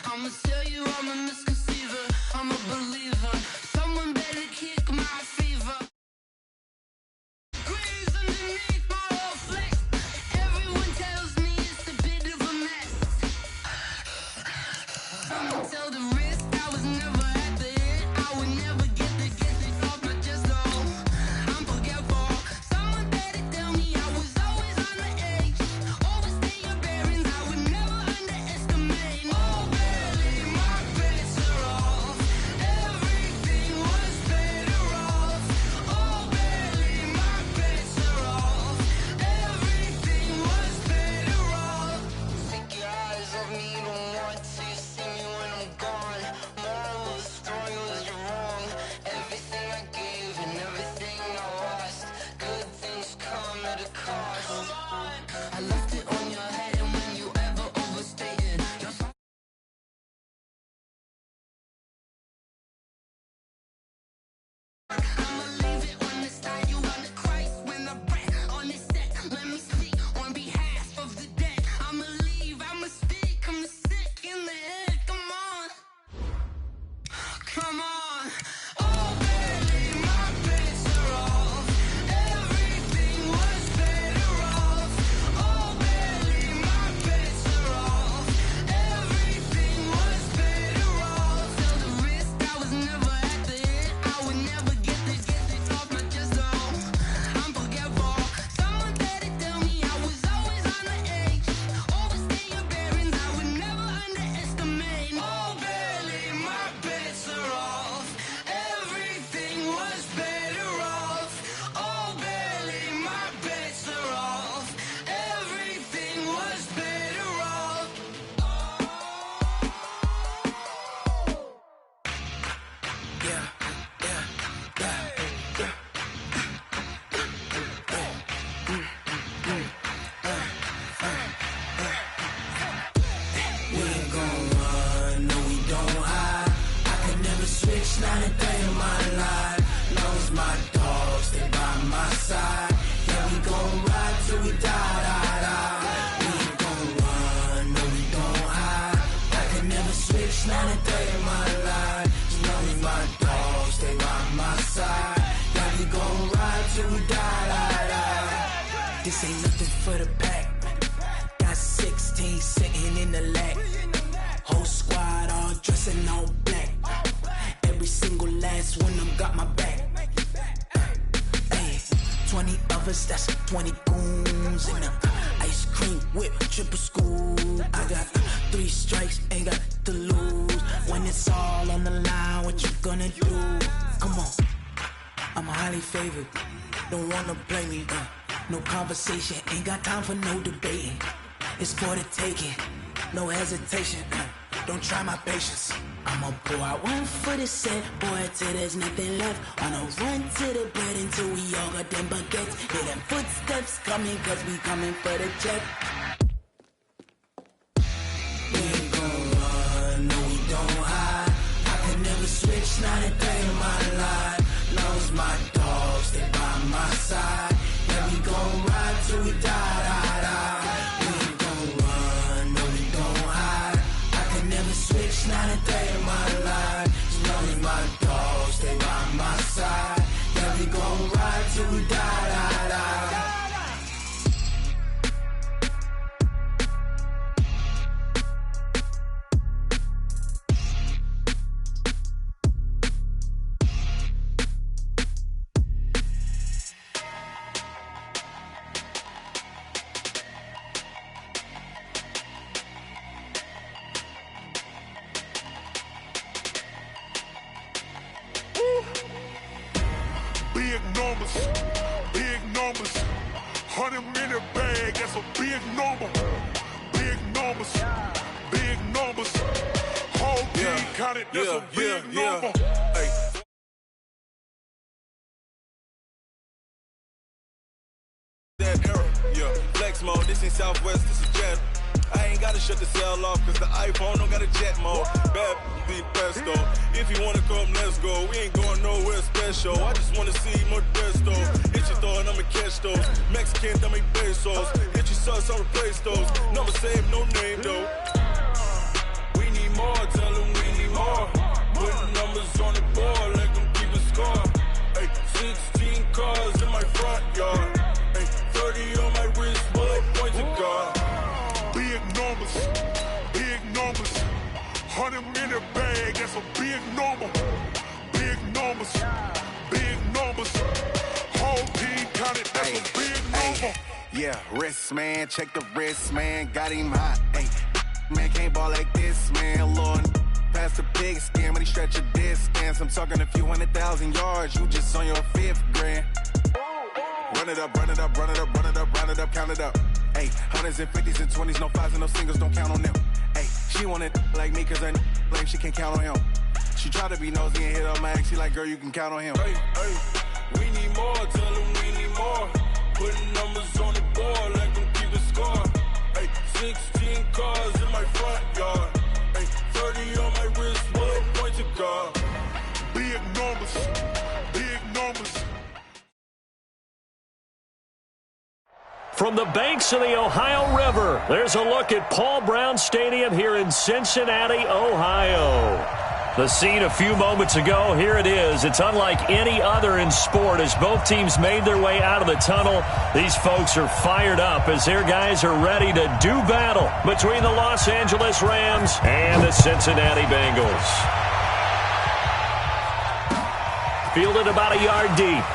I'ma tell you I'm a misconceiver, I'm a believer. Someone better kick my fever. Graves underneath my whole flesh. Everyone tells me it's a bit of a mess. I'ma tell the risk I was never at the end. I would never get this off my chest though. I'm forgetful. Someone better tell me I was always on the edge. Overstay your bearings, I would never underestimate. Oh, barely my bets are off. Everything was better off. Oh, barely my bets are off. Everything was better off. Take your eyes off me, don't want to see me when I'm gone. Moral of the story was you're wrong. Everything I gave and everything I lost. Good things come at a cost. I left it on your head, and when you ever overstated, you're so I'ma leave it on the side. You on the Christ when I breath on this set. Let me speak on behalf of the dead. I'ma leave, I'ma speak, I'm sick in the head. Come on, come on. Oh, barely my bets are off. Everything was better off. Oh, barely my bets are off. Everything was better off. Tell the risk I was never at the end. I would never get this off my chest though. I'm forgetful. Someone better tell me I was always on the edge. Overstay your bearings, I would never underestimate. Oh, barely my bets are off. Everything was better off. Oh, barely my bets are off. Everything was better off. We ain't gon' run, no we don't hide. I can never switch, not a day in my life. Long as my dogs stay by my side. Yeah, we gon' ride till we die. We ain't gon' run, no we don't hide. I can never switch, not a day in my life. As long as my dogs stay by my side. Yeah, we gon' ride till we die. This ain't nothing for the pack. Got 16 sitting in the lap. Whole squad all dressing all black. Every single last one of them got my back. Hey, 20 of us, that's 20 goons in the ice cream whip, triple scoop. I got 3 strikes, ain't got to lose. When it's all on the line, what you gonna do? Come on, I'm highly favored. Don't wanna play me. No conversation, ain't got time for no debating. It's for the taking, no hesitation. Don't try my patience. I'ma pour out one for the set, boy, till there's nothing left. On a run to the bed until we all got them baguettes. Hear them footsteps coming, cause we coming for the check. We ain't gon' run, no we don't hide. I can never switch, not a day in my life. Long as my dogs stay by my side. Yeah, we gon' ride till we die. We ain't gon' run, no we don't hide. I can never switch, not a day in my life. As long as my dogs stay by my side. Yeah, we gon' ride till we die. Big numbers, 100-minute bag, that's a big number. Big numbers, whole team counted, that's a big number. Hey. That era, flex mode, this ain't Southwest, this is Jet. I I ain't gotta shut the cell off, cause the iPhone don't got a jet mode. Bad be pesto. If you wanna come, let's go. We ain't going nowhere special. I just wanna see Modesto. Hit your throw and I'ma catch those. Mexican, dummy pesos. Hit your sauce, I'll replace those. Number save, no name though. We need more, tell them we need more. Putting numbers on the board, let them keep a score. Ay, 16 cars in my front yard. Ay, 30 on my wrist, bullet point to God. Big numbers, big numbers. 100 minute bag, that's a big number. Big numbers, big numbers. Whole team counted, that's a big number. Yeah, wrist man, check the wrist man, got him hot. Ay, man can't ball like this, man. Lord, past the big skin when he stretch a distance. I'm talking a few 100,000 yards, you just on your 5th grand. Run it up, run it up, run it up, run it up, run it up, count it up. Ay, hundreds and 50s and 20s, no 5s and no singles, don't count on them. Ay, she want it like me cause her blame, she can't count on him. She try to be nosy and hit on my ex, she like, girl, you can count on him. Hey, hey, we need more, tell them we need more. Putting numbers on the board, let them keep a score. Hey, 16 cars in my front yard. Hey, 30 on my wrist, bullet point to God. Big numbers, big numbers. From the banks of the Ohio River, there's a look at Paul Brown Stadium here in Cincinnati, Ohio. The scene a few moments ago, here it is. It's unlike any other in sport as both teams made their way out of the tunnel. These folks are fired up as their guys are ready to do battle between the Los Angeles Rams and the Cincinnati Bengals. Fielded about a yard deep.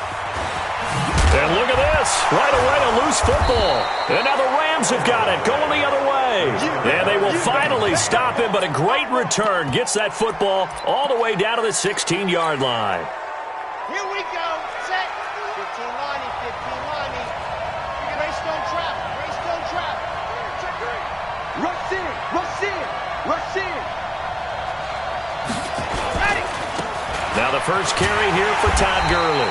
And look at this. Right away, a loose football. And now the Rams have got it, going the other way. And they will finally stop him, but a great return. Gets that football all the way down to the 16-yard line. Here we go. Set. 15-90, 15-90. Greystone trap, Greystone trap. Rush in, rush in, rush in. Ready. Now the first carry here for Todd Gurley.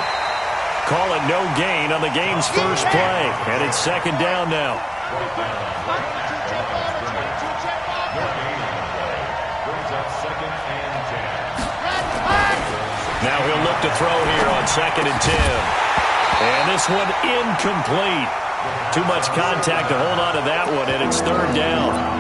Call it no gain on the game's first play. And it's second down now. Now he'll look to throw here on 2nd and 10. And this one incomplete. Too much contact to hold on to that one, and it's 3rd down.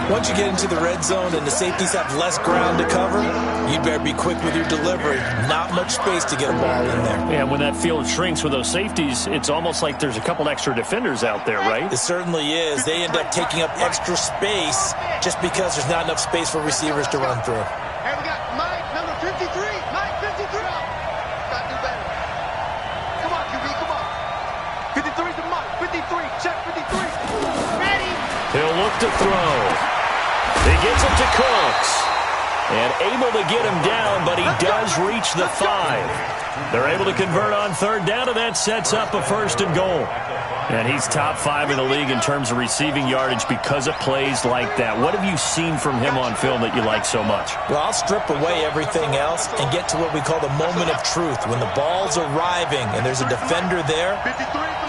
Once you get into the red zone and the safeties have less ground to cover, you better be quick with your delivery. Not much space to get a ball in there. Yeah, when that field shrinks with those safeties, it's almost like there's a couple extra defenders out there, right? It certainly is. They end up taking up extra space just because there's not enough space for receivers to run through. Hey, we got Mike, number 53. Mike, 53. Got to do better. Come on, QB, come on. 53 to Mike. 53. Check 53. Ready. He'll look to throw. He gets it to Cooks. And able to get him down, but he does reach the 5. They're able to convert on 3rd down, and that sets up a 1st and goal. And he's top 5 in the league in terms of receiving yardage because of plays like that. What have you seen from him on film that you like so much? Well, I'll strip away everything else and get to what we call the moment of truth. When the ball's arriving and there's a defender there,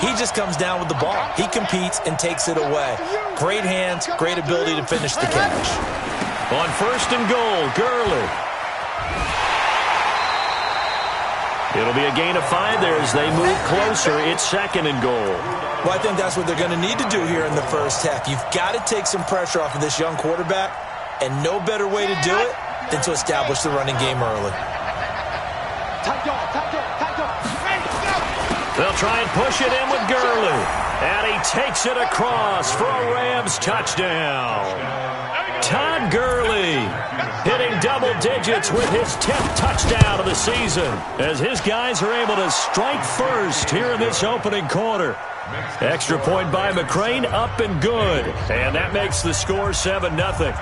he just comes down with the ball. He competes and takes it away. Great hands, great ability to finish the catch. On 1st and goal, Gurley. It'll be a gain of 5 there as they move closer. It's 2nd and goal. Well, I think that's what they're going to need to do here in the first half. You've got to take some pressure off of this young quarterback, and no better way to do it than to establish the running game early. They'll try and push it in with Gurley. And he takes it across for a Rams touchdown. Todd Gurley hitting double digits with his 10th touchdown of the season as his guys are able to strike first here in this opening quarter. Extra point by McCrane, up and good. And that makes the score 7-0.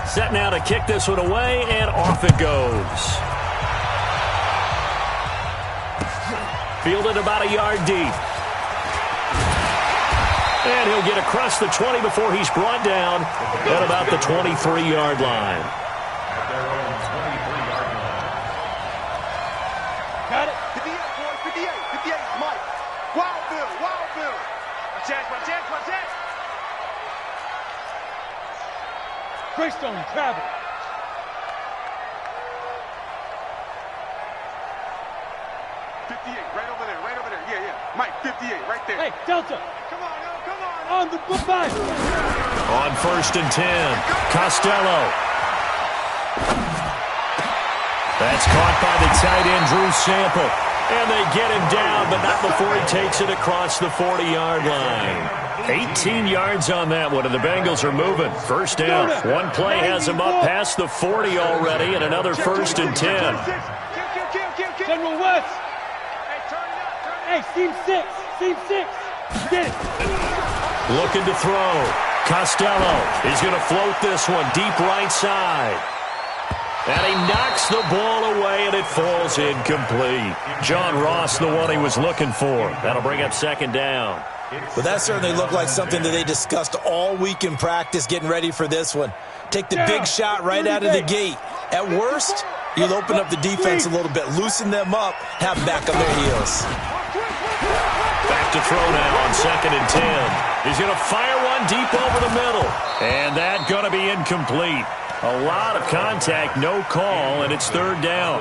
Set now to kick this one away, and off it goes. Fielded about a yard deep. And he'll get across the 20 before he's brought down at about the 23-yard line. Twist on him, travel. Right over there. Yeah. Mike, 58, right there. Hey, Delta. Come on. On the five. On 1st and 10, Costello. That's caught by the tight end, Drew Sample. And they get him down, but not before he takes it across the 40-yard line. 18 yards on that one, and the Bengals are moving. First down. One play has them up past the 40 already, and another 1st and 10. General West. Hey, seam six. Get it. Looking to throw. Costello is going to float this one deep right side. And he knocks the ball away, and it falls incomplete. John Ross, the one he was looking for. That'll bring up 2nd down. Well, that certainly looked like something that they discussed all week in practice, getting ready for this one. Take the big shot right out of the gate. At worst, you'll open up the defense a little bit, loosen them up, have them back on their heels. Back to throw now on 2nd and 10. He's going to fire one deep over the middle. And that's going to be incomplete. A lot of contact, no call, and it's 3rd down.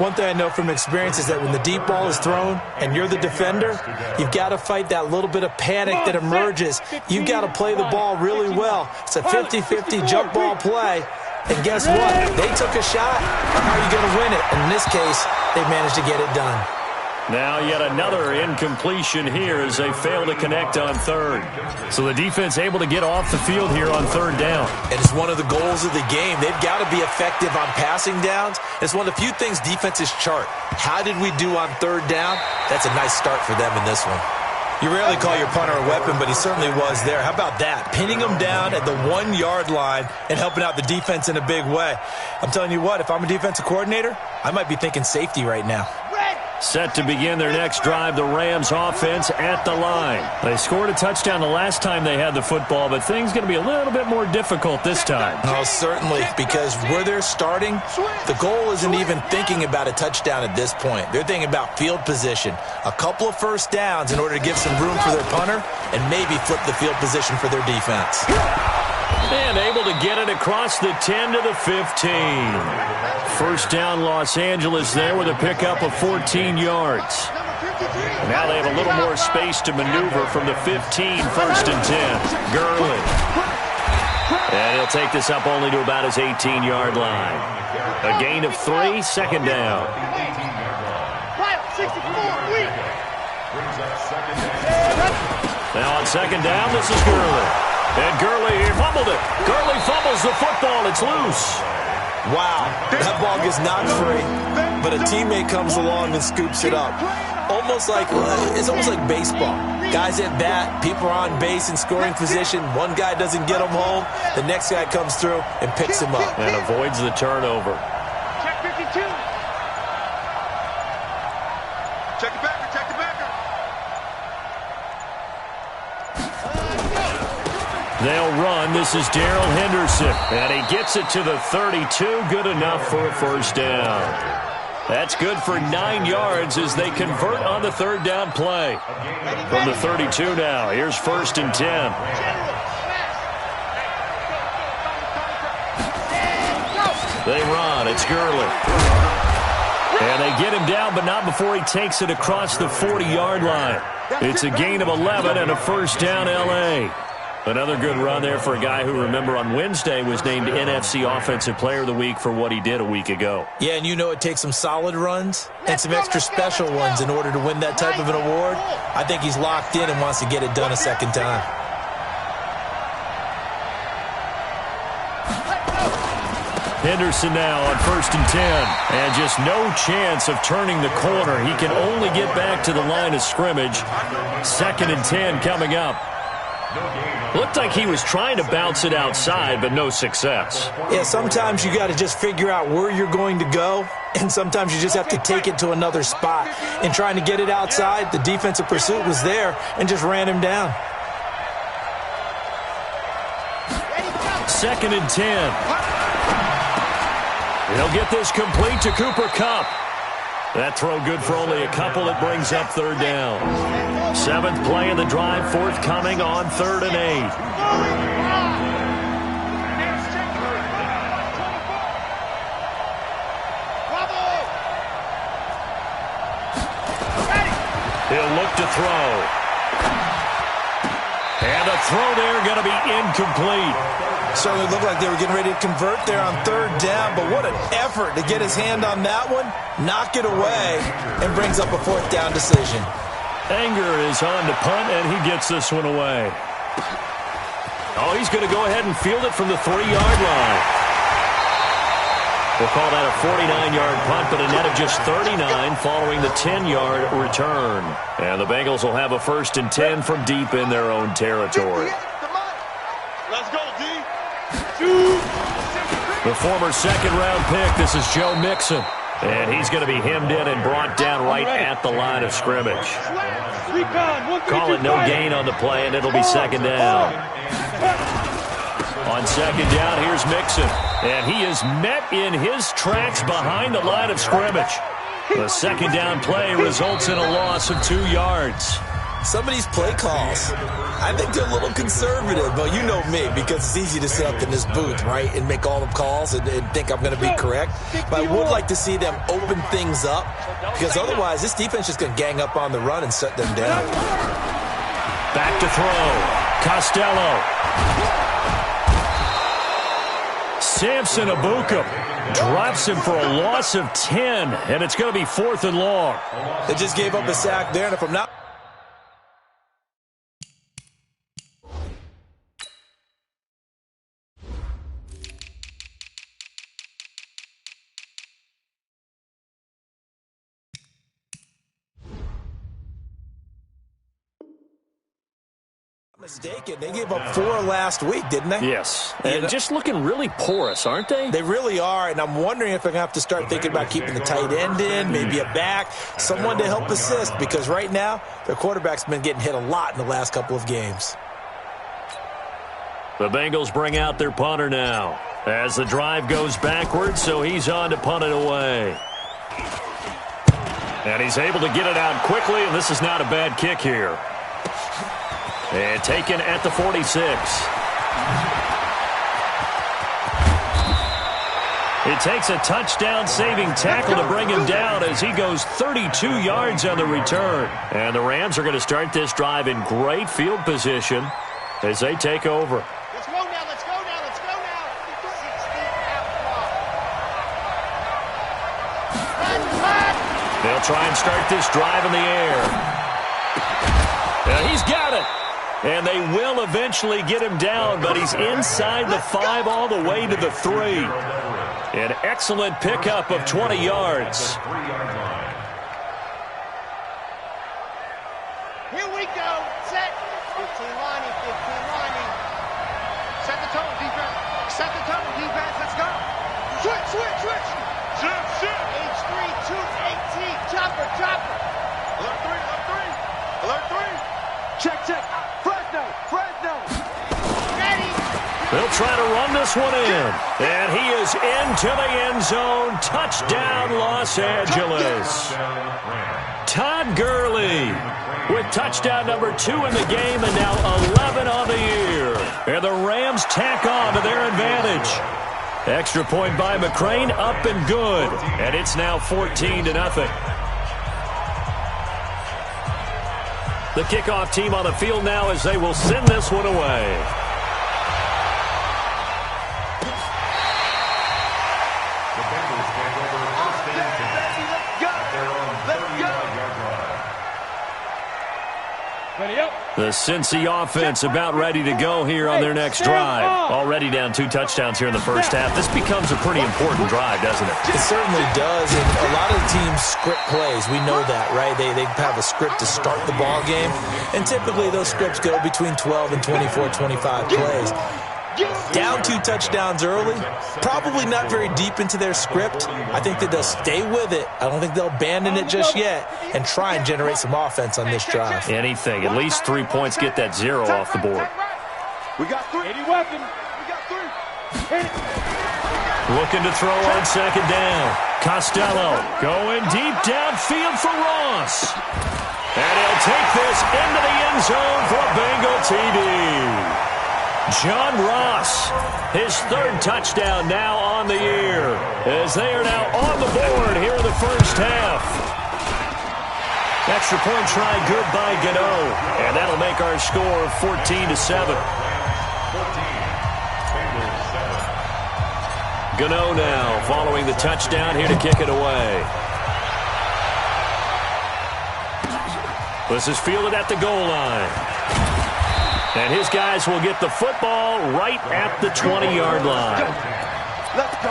One thing I know from experience is that when the deep ball is thrown and you're the defender, you've got to fight that little bit of panic that emerges. You've got to play the ball really well. It's a 50-50 jump ball play. And guess what? They took a shot. How are you going to win it? And in this case, they managed to get it done. Now yet another incompletion here as they fail to connect on 3rd. So the defense able to get off the field here on 3rd down. And it's one of the goals of the game. They've got to be effective on passing downs. It's one of the few things defenses chart. How did we do on 3rd down? That's a nice start for them in this one. You rarely call your punter a weapon, but he certainly was there. How about that? Pinning him down at the 1-yard line and helping out the defense in a big way. I'm telling you what, if I'm a defensive coordinator, I might be thinking safety right now. Set to begin their next drive, the Rams offense at the line. They scored a touchdown the last time they had the football, but things going to be a little bit more difficult this time. Oh, certainly, because where they're starting, the goal isn't even thinking about a touchdown at this point. They're thinking about field position, a couple of 1st downs in order to give some room for their punter and maybe flip the field position for their defense. And able to get it across the 10 to the 15. First down, Los Angeles there with a pickup of 14 yards. Now they have a little more space to maneuver from the 15, 1st and 10. Gurley. And he'll take this up only to about his 18-yard line. A gain of 3, 2nd down. Now on 2nd down, this is Gurley. And Gurley, he fumbled it. Gurley fumbles the football. It's loose. Wow, that ball gets knocked free, but a teammate comes along and scoops it up. It's almost like baseball. Guys at bat, people are on base in scoring position. One guy doesn't get him home. The next guy comes through and picks him up. And avoids the turnover. Check 52. Check the backer. They'll run. This is Darrell Henderson. And he gets it to the 32. Good enough for a 1st down. That's good for 9 yards as they convert on the 3rd down play. From the 32 now. Here's 1st and 10. They run. It's Gurley. And they get him down, but not before he takes it across the 40-yard line. It's a gain of 11 and a 1st down, L.A. Another good run there for a guy who, remember, on Wednesday was named NFC Offensive Player of the Week for what he did a week ago. Yeah, and you know it takes some solid runs and some extra special ones in order to win that type of an award. I think he's locked in and wants to get it done a 2nd time. Henderson now on 1st and 10. And just no chance of turning the corner. He can only get back to the line of scrimmage. 2nd and 10 coming up. Looked like he was trying to bounce it outside, but no success. Yeah, sometimes you got to just figure out where you're going to go, and sometimes you just have to take it to another spot. In trying to get it outside, the defensive pursuit was there and just ran him down. 2nd and 10. He'll get this complete to Cooper Kupp. That throw good for only a couple. It brings up 3rd down. 7th play of the drive, forthcoming on 3rd and 8. He'll look to throw. And a throw there going to be incomplete. Certainly looked like they were getting ready to convert there on third down, but what an effort to get his hand on that one, knock it away, and brings up a fourth down decision. Anger is on to punt, and he gets this one away. Oh, he's going to go ahead and field it from the 3-yard line. We'll call that a 49-yard punt, but a net of just 39 following the 10-yard return. And the Bengals will have a 1st and 10 from deep in their own territory. Let's go, D. The former second-round pick, this is Joe Mixon. And he's going to be hemmed in and brought down right at the line of scrimmage. Call it no gain on the play, and it'll be second down. On second down, here's Mixon. And he is met in his tracks behind the line of scrimmage. The second down play results in a loss of 2 yards. Some of these play calls, I think they're a little conservative, but you know me, because it's easy to sit up in this booth, right, and make all the calls and think I'm going to be correct. But I would like to see them open things up, because otherwise this defense is going to gang up on the run and shut them down. Back to throw. Costello. Samson Abuka drops him for a loss of 10, and it's going to be 4th and long. They just gave up a sack there, and if I'm not... mistaken, they gave up 4 last week, didn't they? Yes, and just looking really porous, aren't they? They really are, and I'm wondering if they're going to have to start thinking about keeping the tight end in, maybe a back, someone to help assist, because right now their quarterback's been getting hit a lot in the last couple of games. The Bengals bring out their punter now as the drive goes backwards, so he's on to punt it away. And he's able to get it out quickly, and this is not a bad kick here. And taken at the 46. It takes a touchdown-saving tackle to bring him down as he goes 32 yards on the return. And the Rams are going to start this drive in great field position as they take over. Let's go now, let's go now, let's go now. 60 out. They'll try and start this drive in the air. And he's got it. And they will eventually get him down, but he's inside the 5 all the way to the 3. An excellent pickup of 20 yards. Here we go. Set. 15 lining, 15 lining. Set the tone, defense. Set the tone, defense. Let's go. Switch, switch, switch. Shift, shift. H3, 218. Chopper, chopper. Alert 3, alert 3. Alert 3. Check, check. Fresno, Fresno. Ready. They'll try to run this one in. And he is into the end zone. Touchdown, Los Angeles. Todd Gurley with touchdown number 2 in the game and now 11 on the year. And the Rams tack on to their advantage. Extra point by McCrane, up and good. And it's now 14-0. The kickoff team on the field now as they will send this one away. The Cincy offense about ready to go here on their next drive. Already down 2 touchdowns here in the first half. This becomes a pretty important drive, doesn't it? It certainly does, and a lot of the teams script plays. We know that, right? They have a script to start the ball game, and typically those scripts go between 12 and 24, 25 plays. Down 2 touchdowns early, probably not very deep into their script. I think that they'll stay with it. I don't think they'll abandon it just yet and try and generate some offense on this drive. Anything. At least 3 points, get that 0 off the board. We got 3. 80 weapon. We got 3. Looking to throw on second down. Costello going deep downfield for Ross. And he'll take this into the end zone for a Bengal TD. John Ross, his 3rd touchdown now on the year, as they are now on the board here in the first half. Extra point try good by Gano. And that'll make our score 14-7. Gano now following the touchdown here to kick it away. This is fielded at the goal line. And his guys will get the football right at the 20-yard line. Let's go.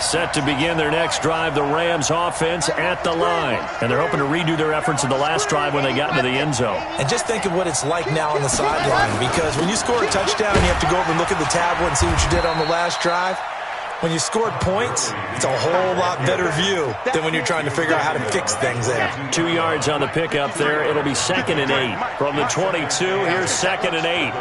Set to begin their next drive, the Rams offense at the line. And they're hoping to redo their efforts in the last drive when they got into the end zone. And just think of what it's like now on the sideline, because when you score a touchdown, you have to go over and look at the tablet and see what you did on the last drive. When you scored points, it's a whole lot better view than when you're trying to figure out how to fix things there. 2 yards on the pickup there. It'll be 2nd and 8. From the 22, here's 2nd and 8.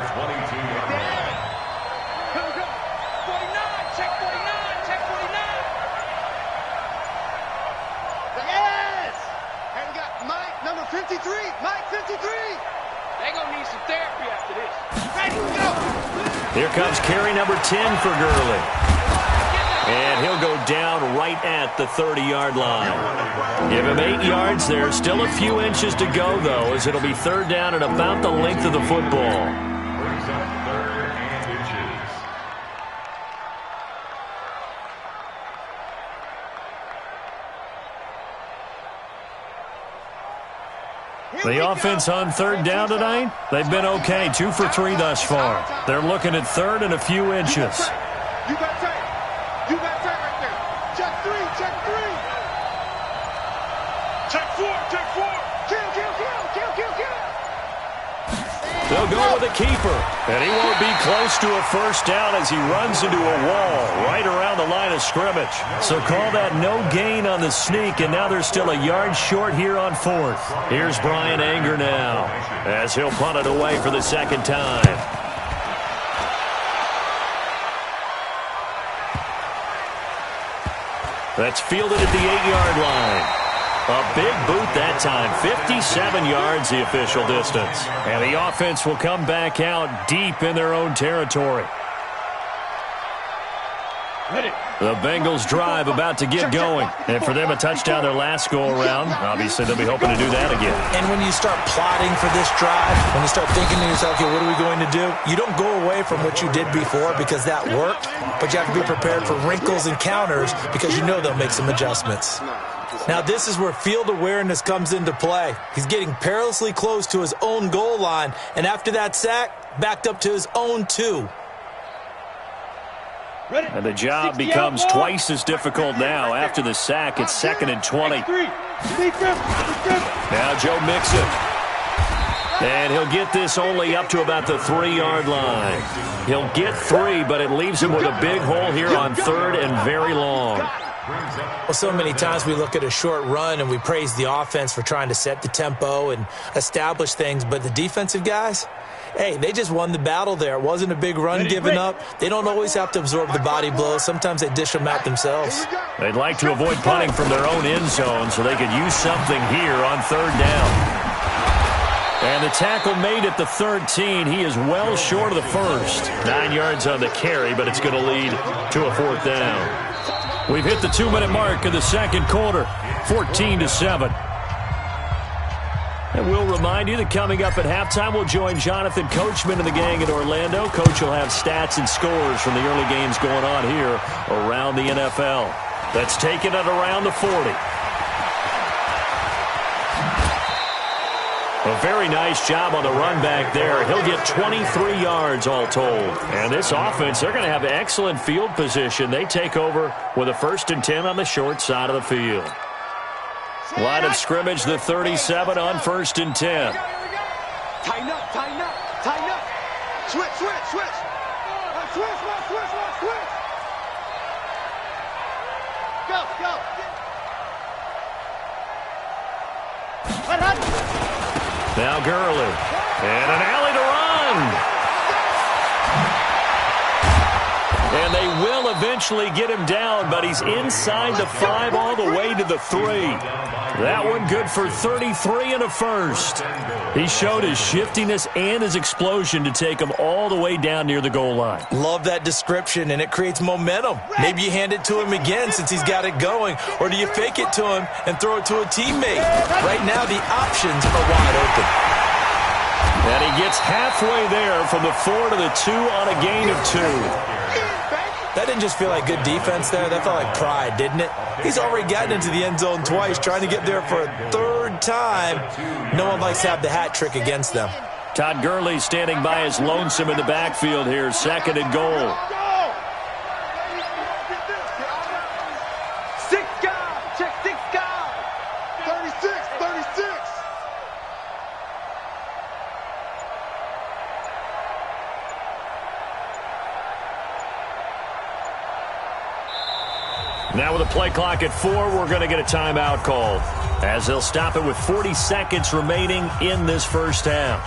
Here comes carry number 10 for Gurley. And he'll go down right at the 30-yard line. Give him 8 yards there. Still a few inches to go, though, as it'll be 3rd down and about the length of the football. The offense on 3rd down tonight, they've been okay. 2 for 3 thus far. They're looking at 3rd and a few inches. You got tight. You got tight right there. Check 3. Check 3. Check 4. Check 4. Kill, kill, kill, kill, kill, kill. They'll go with a keeper. And he won't be close to a 1st down as he runs into a wall right around the line of scrimmage. So call that no gain on the sneak, and now they're still a yard short here on 4th. Here's Brian Anger now as he'll punt it away for the 2nd time. That's fielded at the 8-yard line. A big boot that time. 57 yards the official distance. And the offense will come back out deep in their own territory. The Bengals drive about to get going. And for them, a touchdown their last go-around. Obviously, they'll be hoping to do that again. And when you start plotting for this drive, when you start thinking to yourself, okay, what are we going to do? You don't go away from what you did before because that worked, but you have to be prepared for wrinkles and counters because you know they'll make some adjustments. Now, this is where field awareness comes into play. He's getting perilously close to his own goal line, and after that sack, backed up to his own 2. And the job becomes twice as difficult now. After the sack, it's 2nd and 20. Now Joe Mixon. And he'll get this only up to about the 3-yard line. He'll get 3, but it leaves him with a big hole here on 3rd and very long. Well, so many times we look at a short run and we praise the offense for trying to set the tempo and establish things, but the defensive guys, hey, they just won the battle there. It wasn't a big run given up. They don't always have to absorb the body blows. Sometimes they dish them out themselves. They'd like to avoid punting from their own end zone so they could use something here on 3rd down. And the tackle made at the 13. He is well short of the 1st. 9 yards on the carry, but it's going to lead to a 4th down. We've hit the 2-minute mark of the 2nd quarter, 14-7. And we'll remind you that coming up at halftime, we'll join Jonathan Coachman and the gang in Orlando. Coach will have stats and scores from the early games going on here around the NFL. That's taken it around the 40. A very nice job on the run back there. He'll get 23 yards all told. And this offense, they're going to have excellent field position. They take over with a 1st and 10 on the short side of the field. Line of scrimmage, the 37 on 1st and 10. Tighten up, tighten up, tighten up. Switch, switch, switch. Switch, switch, switch. Go, go. Now Gurley. And an alley to run. And they will eventually get him down, but he's inside the 5 all the way to the 3. That one good for 33 and a first. He showed his shiftiness and his explosion to take him all the way down near the goal line. Love that description, and it creates momentum. Maybe you hand it to him again since he's got it going, or do you fake it to him and throw it to a teammate? Right now, the options are wide open. And he gets halfway there from the 4 to the 2 on a gain of 2. That didn't just feel like good defense there. That felt like pride, didn't it? He's already gotten into the end zone twice, trying to get there for a third time. No one likes to have the hat trick against them. Todd Gurley standing by his lonesome in the backfield here, 2nd and goal. 6 guys. Check 6 guys. 36. Now with a play clock at 4, we're going to get a timeout call, as they'll stop it with 40 seconds remaining in this first half.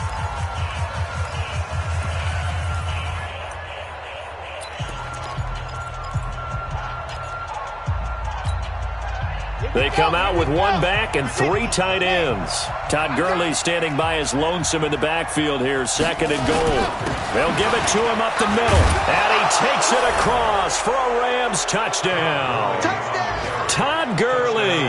They come out with 1 back and 3 tight ends. Todd Gurley standing by his lonesome in the backfield here, 2nd and goal. They'll give it to him up the middle, and he takes it across for a Rams touchdown. Todd Gurley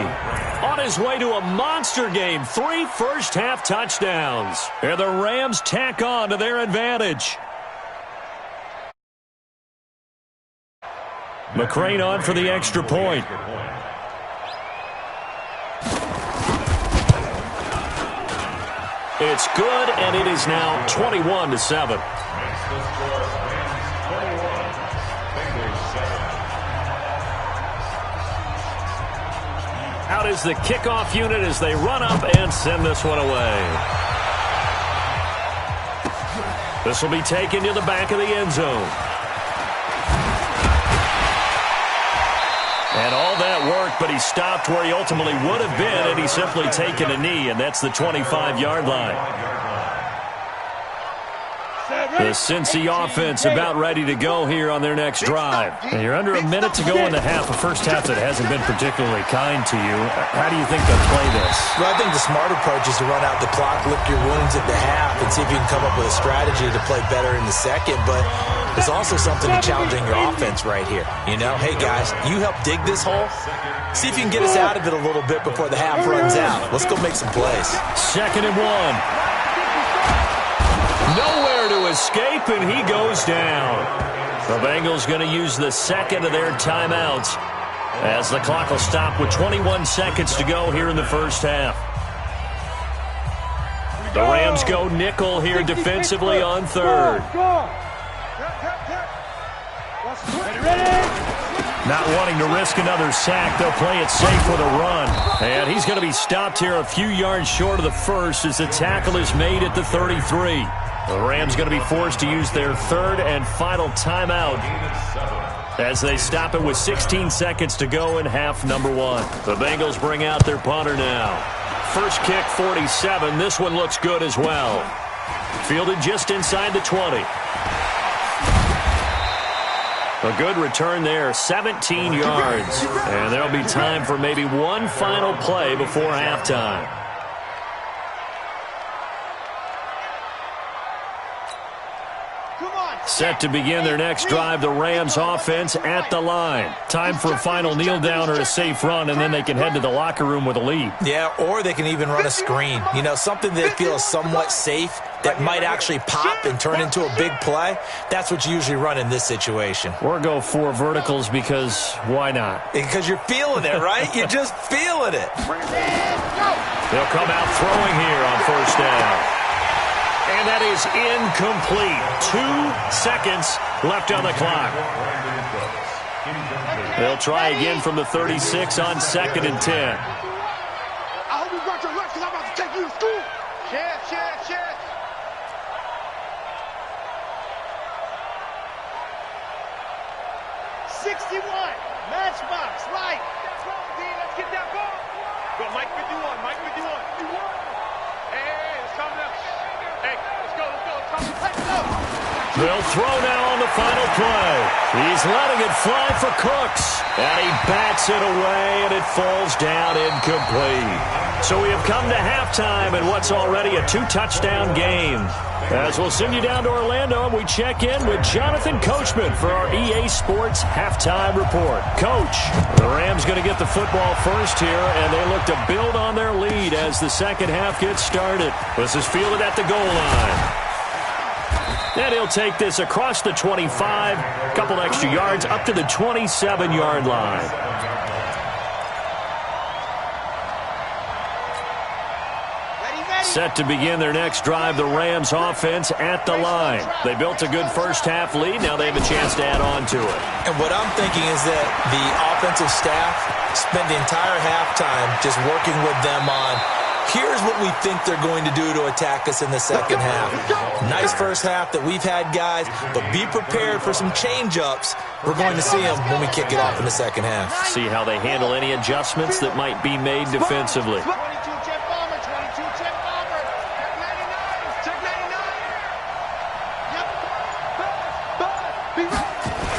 on his way to a monster game, 3 first-half touchdowns. And the Rams tack on to their advantage. McCrane on for the extra point. It's good, and it is now 21-7. Out is the kickoff unit as they run up and send this one away. This will be taken to the back of the end zone. And all that work, but he stopped where he ultimately would have been, and he's simply taken a knee, and that's the 25-yard line. The Cincy offense about ready to go here on their next drive. And you're under a minute to go in the half, a first half that hasn't been particularly kind to you. How do you think they'll play this? Well, I think the smart approach is to run out the clock, lick your wounds at the half, and see if you can come up with a strategy to play better in the second. But there's also something to challenging your offense right here. You know, hey, guys, you help dig this hole. See if you can get us out of it a little bit before the half runs out. Let's go make some plays. 2nd and 1. Nowhere to escape, and he goes down. The Bengals going to use the 2nd of their timeouts as the clock will stop with 21 seconds to go here in the first half. The Rams go nickel here defensively on 3rd. Not wanting to risk another sack, they'll play it safe with a run. And he's going to be stopped here a few yards short of the first as the tackle is made at the 33. The Rams going to be forced to use their 3rd and final timeout as they stop it with 16 seconds to go in half number 1. The Bengals bring out their punter now. First kick, 47. This one looks good as well. Fielded just inside the 20. A good return there, 17 yards. And there'll be time for maybe one final play before halftime. Set to begin their next drive, the Rams offense at the line. Time for a final kneel down or a safe run, and then they can head to the locker room with a lead. Yeah, or they can even run a screen. You know, something they feel is somewhat safe that might actually pop and turn into a big play. That's what you usually run in this situation. Or go 4 verticals because why not? Because you're feeling it, right? You're just feeling it. They'll come out throwing here on first down. And that is incomplete. 2 seconds left on the clock. They'll try again from the 36 on 2nd and 10. I hope you brought your lunch because I'm about to take you to school. Cheers. 61. Matchbox, right. Let's get that ball. Go, Mike 51. Hey, it's coming up. Hey, let's go. They'll throw now on the final play. He's letting it fly for Cooks. And he bats it away, and it falls down incomplete. So we have come to halftime in what's already a 2-touchdown game. As we'll send you down to Orlando, and we check in with Jonathan Coachman for our EA Sports Halftime Report. Coach, the Rams going to get the football first here, and they look to build on their lead as the second half gets started. This is fielded at the goal line. And he'll take this across the 25, a couple extra yards, up to the 27-yard line. Set to begin their next drive, the Rams offense at the line. They built a good first-half lead. Now they have a chance to add on to it. And what I'm thinking is that the offensive staff spent the entire halftime just working with them on, here's what we think they're going to do to attack us in the second half. Nice first half that we've had, guys, but be prepared for some change-ups. We're going to see them when we kick it off in the second half. See how they handle any adjustments that might be made defensively. 22 check bomber, 22 check bomber. Check 99, check 99. Yep. Be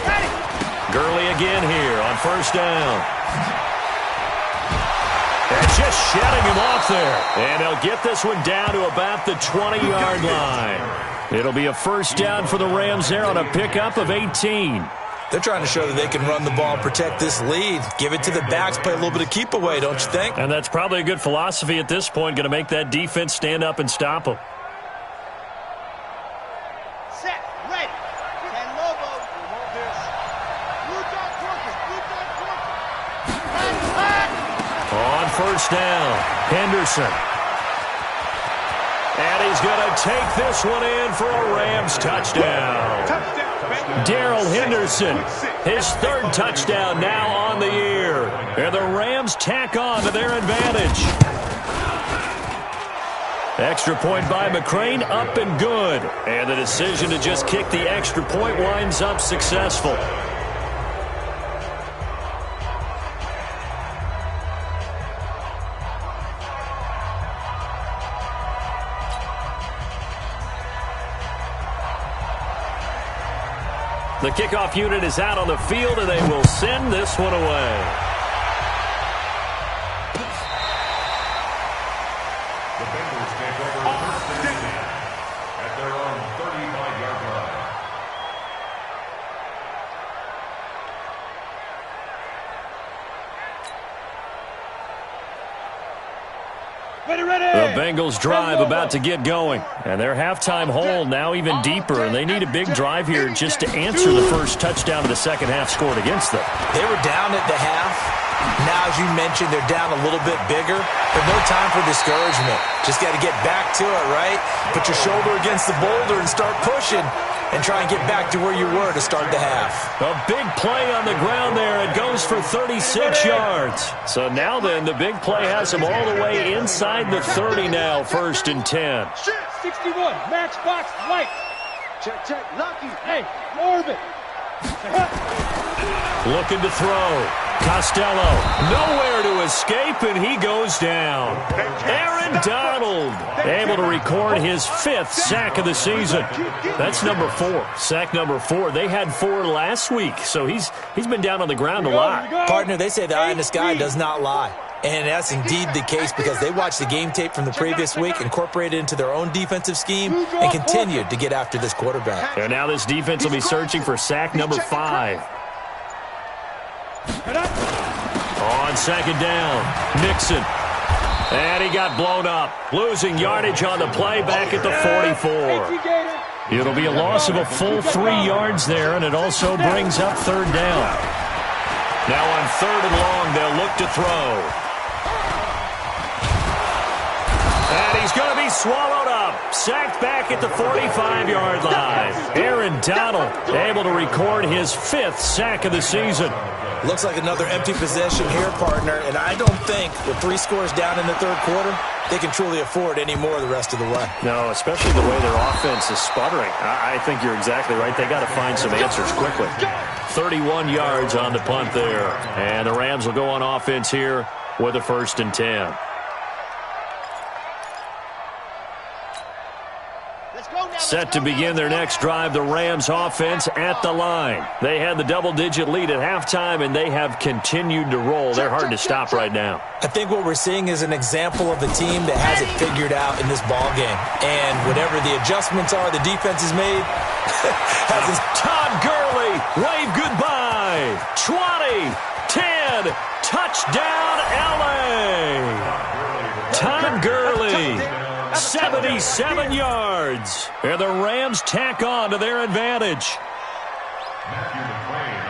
ready. Gurley again here on first down. And just shutting him off there. And they'll get this one down to about the 20-yard line. It'll be a first down for the Rams there on a pickup of 18. They're trying to show that they can run the ball, protect this lead, give it to the backs, play a little bit of keep away, don't you think? And that's probably a good philosophy at this point, going to make that defense stand up and stop them. Set, ready. 10 Lobo. Remove this. Blue dot workers, blue dot workers. On first down, Henderson. And he's going to take this one in for a Rams touchdown. Darrell Henderson, his third touchdown now on the year. And the Rams tack on to their advantage. Extra point by McCrane, up and good. And the decision to just kick the extra point winds up successful. The kickoff unit is out on the field, and they will send this one away. The Bengals take over first and 10 at their own 35-yard line. The Bengals drive about to get going. And their halftime hole now even deeper. And they need a big drive here just to answer the first touchdown of the second half scored against them. They were down at the half. Now, as you mentioned, they're down a little bit bigger. But no time for discouragement. Just got to get back to it, right? Put your shoulder against the boulder and start pushing. And try and get back to where you were to start the half. A big play on the ground there. It goes for 36 yards. So now then, the big play has them all the way inside the 30 now, first and 10. 61, match box, right. Check, check, Lucky. Hey, Orbit. Looking to throw. Costello, nowhere to escape, and he goes down. Aaron Donald, able to record his 5th sack of the season. That's number 4, sack number 4. They had 4 last week, so he's been down on the ground a lot. Partner, they say the eye in the sky does not lie. And that's indeed the case because they watched the game tape from the previous week, incorporated it into their own defensive scheme, and continued to get after this quarterback. And now this defense will be searching for sack number 5. On second down, Nixon. And he got blown up, losing yardage on the play back at the 44. It'll be a loss of a full 3 yards there, and it also brings up third down. Now on third and long, they'll look to throw. And he's going to be swallowed up. Sacked back at the 45-yard line. Aaron Donald able to record his 5th sack of the season. Looks like another empty possession here, partner. And I don't think with 3 scores down in the third quarter, they can truly afford any more the rest of the way. No, especially the way their offense is sputtering. I think you're exactly right. They got to find some answers quickly. 31 yards on the punt there. And the Rams will go on offense here with a first and 10. Set to begin their next drive, the Rams offense at the line. They had the double-digit lead at halftime, and they have continued to roll. They're hard to stop right now. I think what we're seeing is an example of a team that has it figured out in this ball game. And whatever the adjustments are the defense has made, Todd Gurley, wave goodbye. 20, 10, touchdown LA. Todd Gurley, 77 yards. And the Rams tack on to their advantage.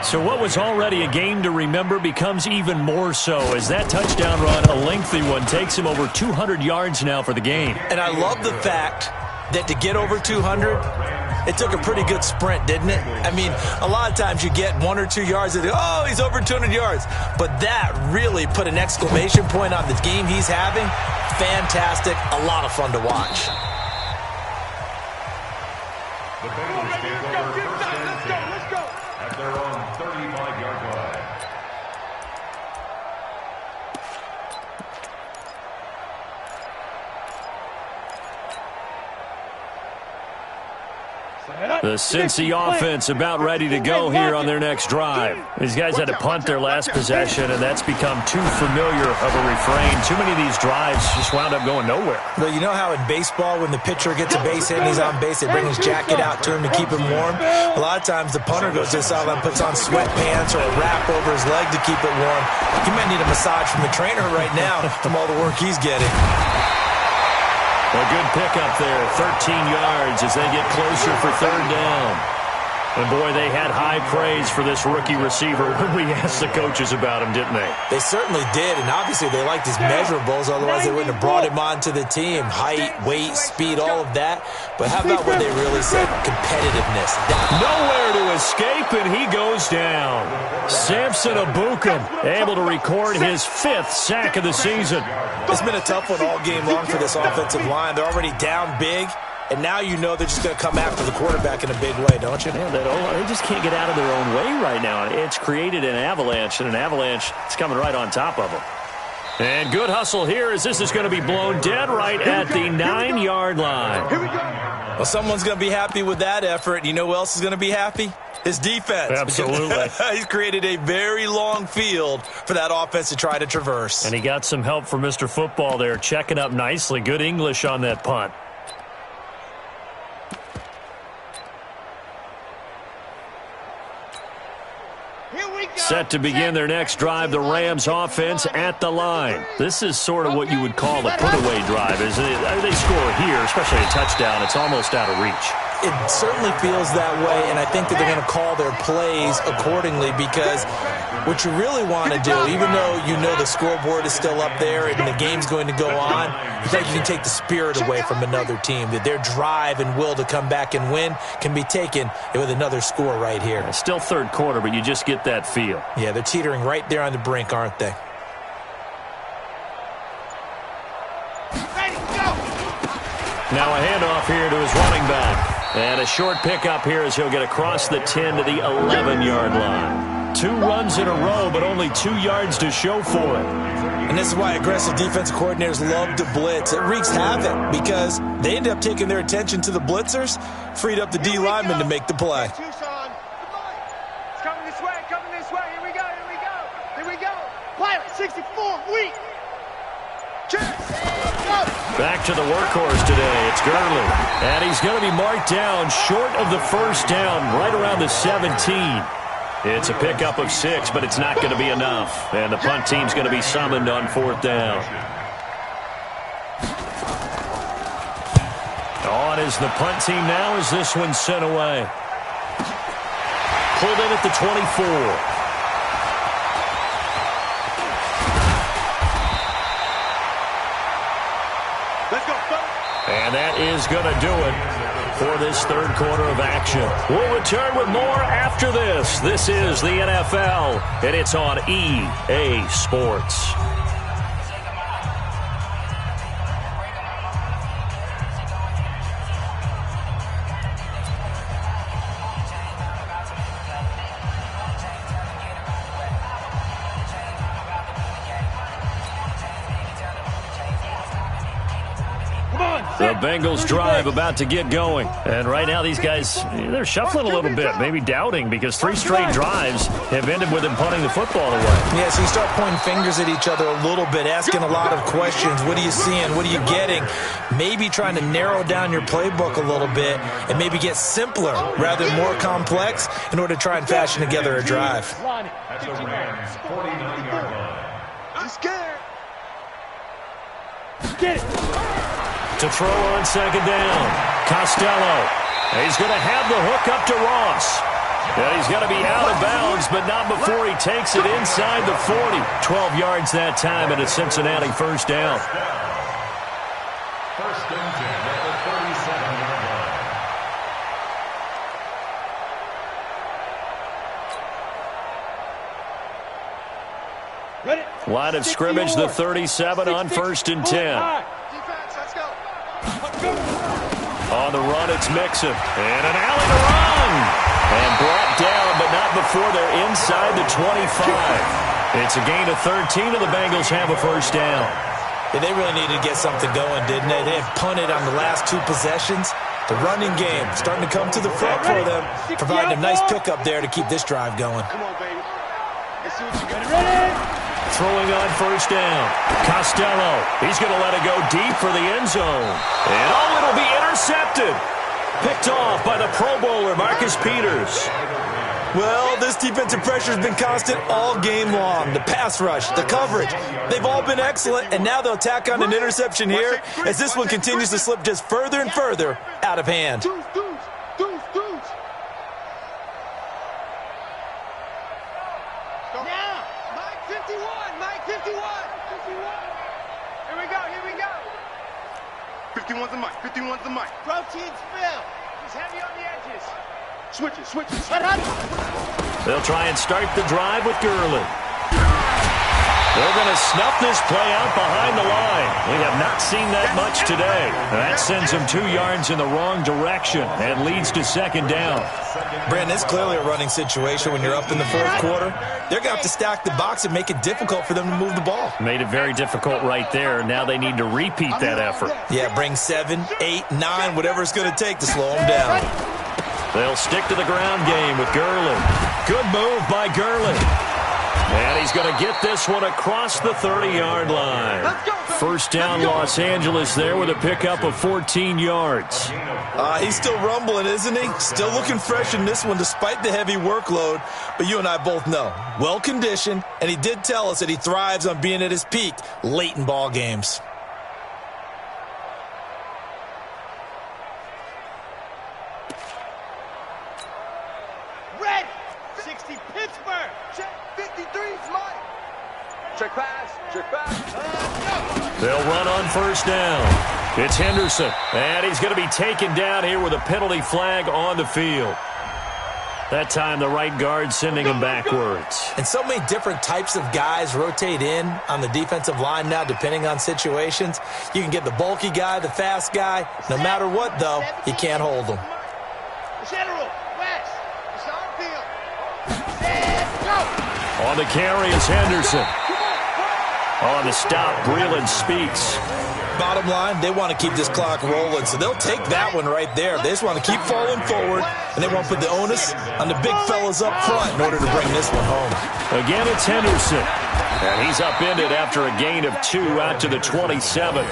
So what was already a game to remember becomes even more so as that touchdown run, a lengthy one, takes him over 200 yards now for the game. And I love the fact that to get over 200, it took a pretty good sprint, didn't it? I mean, a lot of times you get 1 or 2 yards and oh, he's over 200 yards. But that really put an exclamation point on the game he's having. Fantastic. A lot of fun to watch. The Bengals take over first and 10 at their own 35-yard line. The Cincy offense about ready to go here on their next drive. These guys had to punt their last possession, and that's become too familiar of a refrain. Too many of these drives just wound up going nowhere. Well, you know how in baseball when the pitcher gets a base hit and he's on base, they bring his jacket out to him to keep him warm? A lot of times the punter goes to the sideline, puts on sweatpants or a wrap over his leg to keep it warm. He might need a massage from the trainer right now from all the work he's getting. A good pickup there, 13 yards as they get closer for third down. And, boy, they had high praise for this rookie receiver when we asked the coaches about him, didn't they? They certainly did, and obviously they liked his measurables, otherwise they wouldn't have brought him onto the team. Height, weight, speed, all of that. But how about what they really said? Competitiveness. Nowhere to escape, and he goes down. Samson Abukum able to record his 5th sack of the season. It's been a tough one all game long for this offensive line. They're already down big. And now you know they're just going to come after the quarterback in a big way, don't you? Yeah, they just can't get out of their own way right now. It's created an avalanche, and an avalanche is coming right on top of them. And good hustle here as this is going to be blown dead right at the 9-yard line. Here we go. Well, someone's going to be happy with that effort. You know who else is going to be happy? His defense. Absolutely. He's created a very long field for that offense to try to traverse. And he got some help from Mr. Football there, checking up nicely. Good English on that punt. Set to begin their next drive, the Rams offense at the line. This is sort of what you would call a put-away drive, isn't it? They score here, especially a touchdown. It's almost out of reach. It certainly feels that way, and I think that they're going to call their plays accordingly because what you really want to do, even though you know the scoreboard is still up there and the game's going to go on, you think you can take the spirit away from another team, that their drive and will to come back and win can be taken with another score right here. It's still third quarter, but you just get that feel. Yeah, they're teetering right there on the brink, aren't they? Now a handoff here to his running back. And a short pickup here as he'll get across the 10 to the 11-yard line. 2 runs in a row, but only 2 yards to show for it. And this is why aggressive defensive coordinators love to blitz. It wreaks havoc because they end up taking their attention to the blitzers, freed up the D lineman to make the play. Tucson, come on. It's coming this way, coming this way. Here we go, here we go. Here we go. Pilot, 64, weak. Back to the workhorse today. It's Gurley. And he's going to be marked down short of the first down, right around the 17. It's a pickup of 6, but it's not going to be enough. And the punt team's going to be summoned on 4th down. On is the punt team now as this one's sent away. Pulled in at the 24. And that is going to do it for this third quarter of action. We'll return with more after this. This is the NFL, and it's on EA Sports. The Bengals drive about to get going. And right now these guys, they're shuffling a little bit, maybe doubting, because 3 straight drives have ended with them punting the football away. Yeah, so you start pointing fingers at each other a little bit, asking a lot of questions. What are you seeing? What are you getting? Maybe trying to narrow down your playbook a little bit and maybe get simpler rather than more complex in order to try and fashion together a drive. That's the Rams' 49-yard line. I'm scared. Get it. To throw on second down. Costello. He's going to have the hook up to Ross. And he's going to be out of bounds, but not before he takes it inside the 40. 12 yards that time, and a Cincinnati first down. First and 10 at the 37-yard line. Line of scrimmage, the 37 on first and 10. Defense, let's go. On the run, it's Mixon. And an alley to run. And brought down, but not before they're inside the 25. It's a gain of 13, and the Bengals have a first down. Yeah, they really needed to get something going, didn't they? They had punted on the last 2 possessions. The running game starting to come to the front for them, providing a nice pickup there to keep this drive going. Come on, baby. Let's see what you got. Throwing on first down. Costello. He's going to let it go deep for the end zone. And it'll be intercepted. Picked off by the Pro Bowler, Marcus Peters. Well, this defensive pressure has been constant all game long. The pass rush, the coverage, they've all been excellent, and now they'll tack on an interception here as this one continues to slip just further and further out of hand. Deuce. Now, Mike 51. Here we go. 51's the mic. Protein spill. He's heavy on the edges. Switch it. They'll try and start the drive with Gurley. They're going to snuff this play out behind the line. We have not seen that much today. That sends them 2 yards in the wrong direction and leads to second down. Brandon, it's clearly a running situation when you're up in the 4th quarter. They're going to have to stack the box and make it difficult for them to move the ball. Made it very difficult right there. Now they need to repeat that effort. Yeah, bring 7, 8, 9, whatever it's going to take to slow them down. They'll stick to the ground game with Gurley. Good move by Gurley. And he's going to get this one across the 30-yard line. First down, Los Angeles there with a pickup of 14 yards. He's still rumbling, isn't he? Still looking fresh in this one despite the heavy workload. But you and I both know, well-conditioned, and he did tell us that he thrives on being at his peak late in ball games. Red 60 Pittsburgh. Check 53's Mike. Check pass. They'll run on first down. It's Henderson, and he's going to be taken down here with a penalty flag on the field. That time the right guard sending him backwards. And so many different types of guys rotate in on the defensive line now depending on situations. You can get the bulky guy, the fast guy. No matter what, though, you can't hold them. General, West. It's on field. Set, go. On the carry is Henderson. On the stop, Breeland speaks. Bottom line, they want to keep this clock rolling, so they'll take that one right there. They just want to keep falling forward, and they want to put the onus on the big fellas up front in order to bring this one home. Again, it's Henderson. And he's upended after a gain of 2 out to the 27.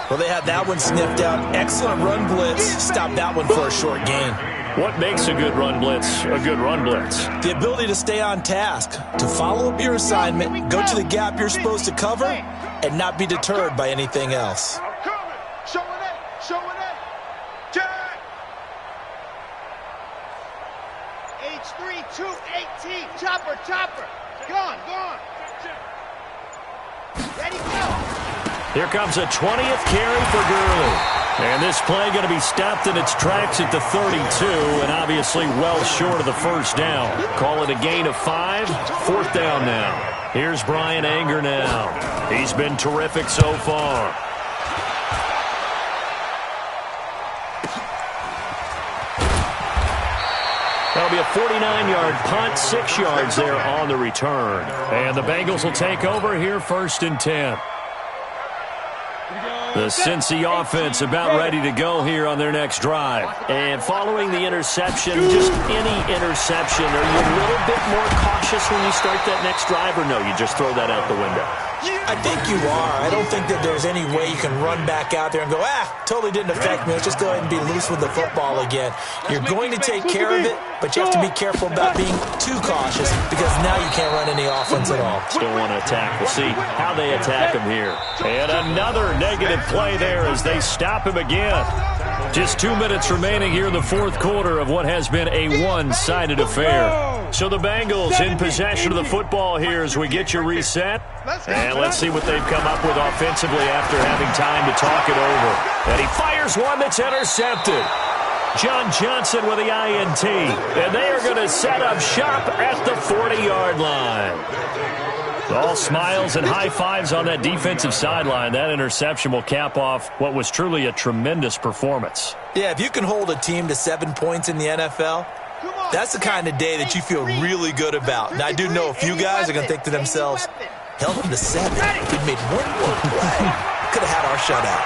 Well, they had that one sniffed out. Excellent run blitz. Stop that one for a short gain. What makes a good run blitz a good run blitz? The ability to stay on task, to follow up your assignment, go to the gap you're supposed to cover, and not be deterred by anything else. I'm coming. Showing it. Jack. H3218. Chopper. Gone. Ready, go. Here comes a 20th carry for Gurley. And this play going to be stopped in its tracks at the 32, and obviously well short of the first down. Call it a gain of 5. 4th down now. Here's Brian Anger now. He's been terrific so far. That'll be a 49-yard punt, 6 yards there on the return. And the Bengals will take over here 1st and 10. Here we go. The Cincy offense about ready to go here on their next drive. And following the interception, just any interception, are you a little bit more cautious when you start that next drive, or no, you just throw that out the window? I think you are. I don't think that there's any way you can run back out there and go, totally didn't affect me. Let's just go ahead and be loose with the football again. You're going to take care of it, but you have to be careful about being too cautious because now you can't run any offense at all. Still want to attack. We'll see how they attack him here. And another negative play there as they stop him again. Just 2 minutes remaining here in the fourth quarter of what has been a one-sided affair. So the Bengals in possession of the football here as we get you reset. And let's see what they've come up with offensively after having time to talk it over. And he fires one that's intercepted. John Johnson with the INT. And they are going to set up shop at the 40-yard line. All smiles and high fives on that defensive sideline. That interception will cap off what was truly a tremendous performance. Yeah, if you can hold a team to 7 points in the NFL, that's the kind of day that you feel really good about. And I do know a few guys are going to think to themselves, held them to 7. We made one more play. Could have had our shutout.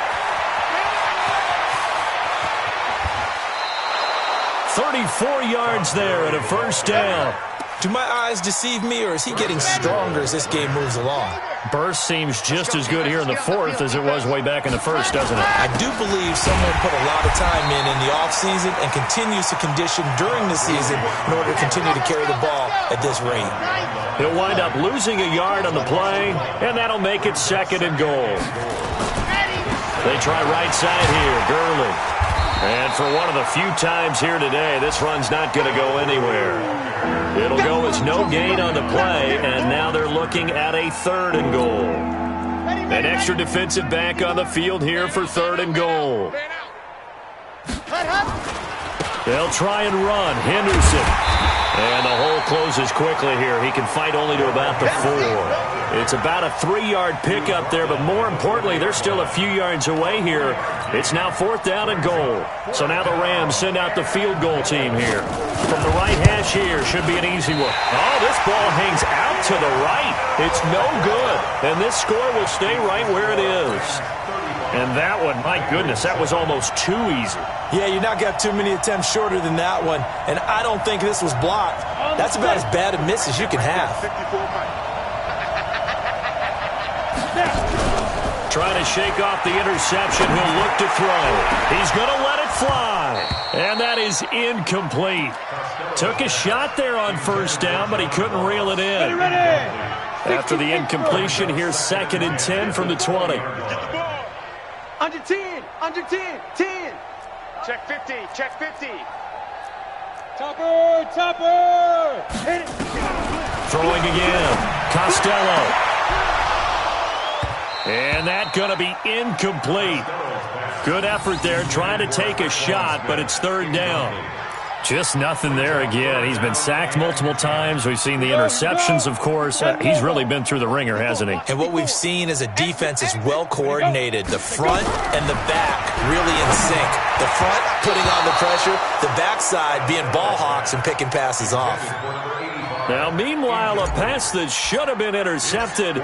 34 yards there and a first down. Do my eyes deceive me, or is he getting stronger as this game moves along? Burst seems just as good here in the fourth as it was way back in the first, doesn't it? I do believe someone put a lot of time in the offseason and continues to condition during the season in order to continue to carry the ball at this rate. He'll wind up losing a yard on the play, and that'll make it second and goal. They try right side here, Gurley. And for one of the few times here today, this run's not going to go anywhere. It'll go as no gain on the play, and now they're looking at a third and goal. An extra defensive back on the field here for third and goal. They'll try and run. Henderson. And the hole closes quickly here. He can fight only to about the 4. It's about a 3-yard pickup there, but more importantly, they're still a few yards away here. It's now fourth down and goal. So now the Rams send out the field goal team here. From the right hash here, should be an easy one. Oh, this ball hangs out to the right. It's no good. And this score will stay right where it is. And that one, my goodness, that was almost too easy. Yeah, you not got too many attempts shorter than that one. And I don't think this was blocked. That's about as bad a miss as you can have. Trying to shake off the interception. He'll look to throw. He's going to let it fly. And that is incomplete. Took a shot there on first down, but he couldn't reel it in. After the incompletion, here's second and 10 from the 20. Under 10, under 10, 10. Check 50, check 50. Topper, topper. Hit it. Throwing again. Costello. And that's going to be incomplete. Good effort there trying to take a shot, but it's third down. Just nothing there again. He's been sacked multiple times. We've seen the interceptions, of course. He's really been through the ringer, hasn't he? And what we've seen is a defense is well coordinated. The front and the back really in sync. The front putting on the pressure, the backside being ball hawks and picking passes off. Now, meanwhile, a pass that should have been intercepted,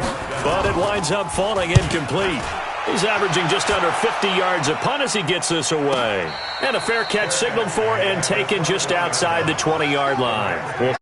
but it winds up falling incomplete. He's averaging just under 50 yards a punt as he gets this away. And a fair catch signaled for and taken just outside the 20-yard line.